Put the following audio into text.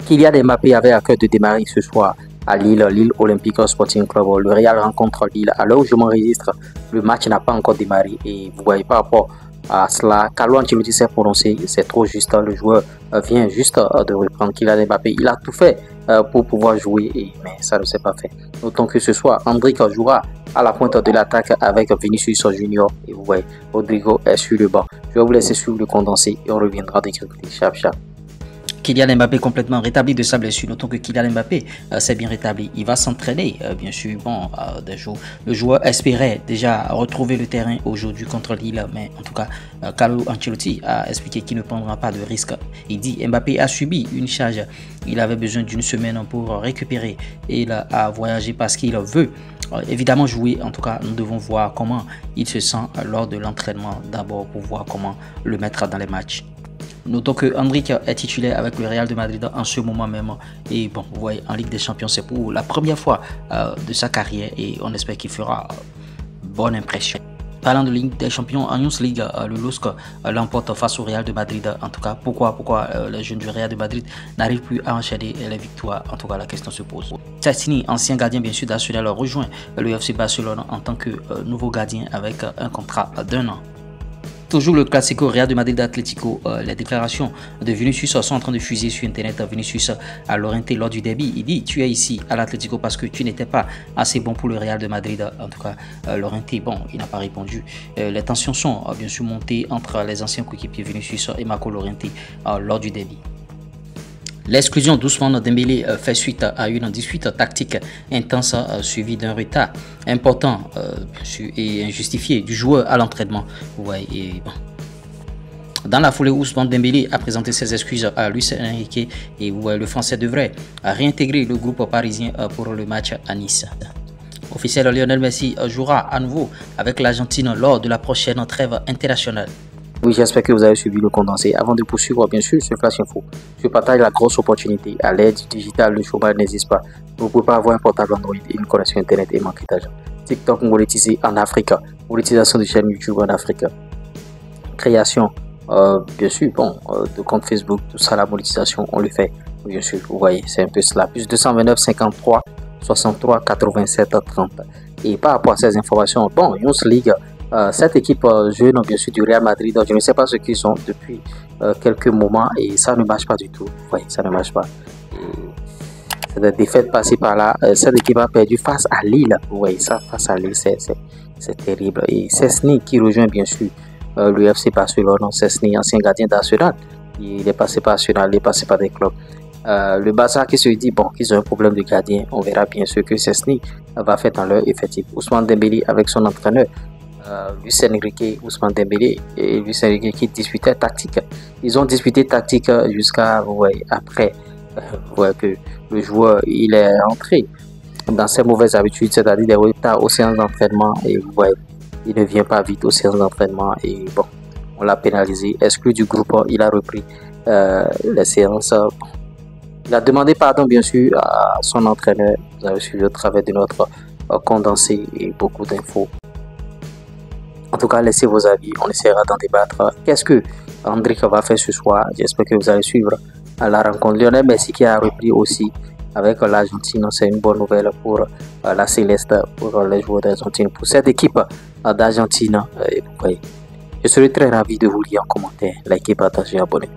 Kylian Mbappé avait à cœur de démarrer ce soir à Lille, Lille Olympique Sporting Club. Le Real rencontre Lille. À l'heure où je m'enregistre, le match n'a pas encore démarré. Et vous voyez par rapport à cela, Carlo Ancelotti s'est prononcé, c'est trop juste. Le joueur vient juste de reprendre. Kylian Mbappé, il a tout fait pour pouvoir jouer, mais ça ne s'est pas fait. Notons que ce soir, Endrick jouera à la pointe de l'attaque avec Vinicius Junior. Et vous voyez, Rodrigo est sur le banc. Je vais vous laisser suivre le condensé et on reviendra décrypter. Chap, chap. Kylian Mbappé complètement rétabli de sa blessure. Notons que Kylian Mbappé s'est bien rétabli. Il va s'entraîner, bien sûr. Bon, le joueur espérait déjà retrouver le terrain aujourd'hui contre Lille, mais en tout cas, Carlo Ancelotti a expliqué qu'il ne prendra pas de risque. Il dit Mbappé a subi une charge. Il avait besoin d'une semaine pour récupérer et il a voyagé parce qu'il veut évidemment jouer. En tout cas, nous devons voir comment il se sent lors de l'entraînement d'abord pour voir comment le mettre dans les matchs. Notons que Endrick est titulaire avec le Real de Madrid en ce moment même. Et bon, vous voyez, en Ligue des Champions, c'est pour la première fois de sa carrière et on espère qu'il fera bonne impression. Parlant de Ligue des Champions, en Youth League, le LOSC l'emporte face au Real de Madrid. En tout cas, pourquoi les jeunes du Real de Madrid n'arrivent plus à enchaîner les victoires? En tout cas, la question se pose. Szczęsny, ancien gardien bien sûr d'Arsenal, rejoint le FC Barcelone en tant que nouveau gardien avec un contrat d'1 an. Toujours le classico Real de Madrid Atlético, les déclarations de Vinicius sont en train de fuser sur internet. Vinicius a l'orienté lors du derby. Il dit tu es ici à l'Atlético parce que tu n'étais pas assez bon pour le Real de Madrid. En tout cas, l'orienté, bon, il n'a pas répondu. Les tensions sont bien sûr montées entre les anciens coéquipiers Vinicius et Marco Llorente lors du derby. L'exclusion d'Ousmane Dembélé fait suite à une dispute tactique intense suivie d'un retard important et injustifié du joueur à l'entraînement. Et bon. Dans la foulée, Ousmane Dembélé a présenté ses excuses à Luis Enrique et le Français devrait réintégrer le groupe parisien pour le match à Nice. Officiel, Lionel Messi jouera à nouveau avec l'Argentine lors de la prochaine trêve internationale. Oui, j'espère que vous avez suivi le condensé. Avant de poursuivre, bien sûr, ce Flash Info, je partage la grosse opportunité. À l'aide digitale, le chômage n'existe pas. Vous ne pouvez pas avoir un portable Android et une connexion Internet et manquer d'argent. TikTok monétisé en Afrique. Monétisation de chaîne YouTube en Afrique. Création, bien sûr, bon, de compte Facebook, tout ça, la monétisation, on le fait. Bien sûr, vous voyez, c'est un peu cela. Plus 229 53 63 87 30. Et par rapport à ces informations, bon, Youth League. Cette équipe jeune, bien sûr, du Real Madrid, je ne sais pas ce qu'ils ont depuis quelques moments et ça ne marche pas du tout. Vous voyez, ça ne marche pas. C'est des défaites passées par là. Cette équipe a perdu face à Lille. Vous voyez, ça, face à Lille, c'est terrible. Et Szczęsny qui rejoint, bien sûr, le FC Barcelone. Szczęsny, ancien gardien d'Arsenal. Il est passé par Arsenal, il est passé par des clubs. Le Barça qui se dit bon qu'ils ont un problème de gardien. On verra bien ce que Szczęsny va faire dans leur effectif. Ousmane Dembélé avec son entraîneur. Luis Enrique, Ousmane Dembélé et Luis Enrique qui disputaient tactique. Ils ont disputé tactique jusqu'à après que le joueur il est entré dans ses mauvaises habitudes, c'est-à-dire des retards aux séances d'entraînement et il ne vient pas vite aux séances d'entraînement et bon, on l'a pénalisé, exclu du groupe, il a repris les séances. Il a demandé pardon bien sûr à son entraîneur. Vous avez suivi au travers de notre condensé et beaucoup d'infos. En tout cas, laissez vos avis, on essaiera d'en débattre. Qu'est-ce que Endrick va faire ce soir? J'espère que vous allez suivre la rencontre. Lionel Messi qui a repris aussi avec l'Argentine, c'est une bonne nouvelle pour la Céleste, pour les joueurs d'Argentine, pour cette équipe d'Argentine. Je serai très ravi de vous lire en commentaire. Likez, partagez, abonnez.